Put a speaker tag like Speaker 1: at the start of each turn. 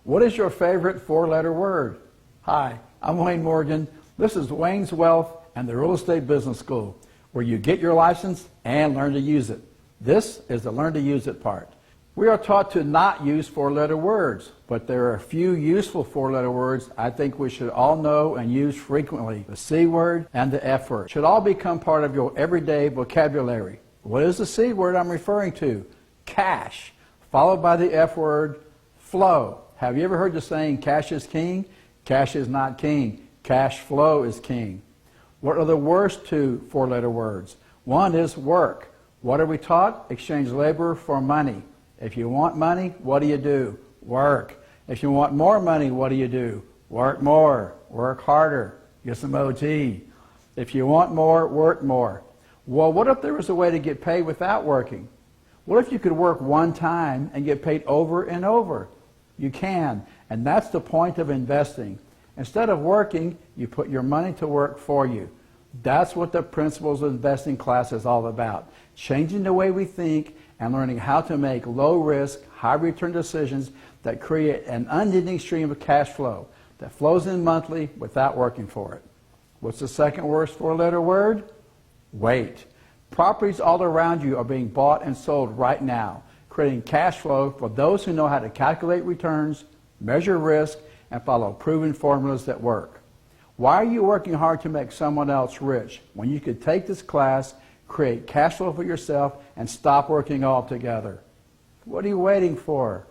Speaker 1: What is your favorite four-letter word? Hi, I'm Wayne Morgan. This is Wayne's Wealth and the Real Estate Business School, where you get your license and learn to use it. This is the learn to use it part. We are taught to not use four-letter words, but there are a few useful four-letter words I think we should all know and use frequently. The C word and the F word should all become part of your everyday vocabulary. What is the C word I'm referring to? Cash, followed by the F word, flow. Have you ever heard the saying, cash is king? Cash is not king. Cash flow is king. What are the worst two four-letter words? One is work. What are we taught? Exchange labor for money. If you want money, what do? Work. If you want more money, what do? Work more. Work harder. Get some OT. If you want more, work more. Well, what if there was a way to get paid without working? What if you could work one time and get paid over and over? You can, and that's the point of investing. Instead of working, you put your money to work for you. That's what the Principles of Investing class is all about. Changing the way we think and learning how to make low-risk, high-return decisions that create an unending stream of cash flow that flows in monthly without working for it. What's the second worst four-letter word? Wait. Properties all around you are being bought and sold right now, creating cash flow for those who know how to calculate returns, measure risk, and follow proven formulas that work. Why are you working hard to make someone else rich when you could take this class, create cash flow for yourself, and stop working altogether? What are you waiting for?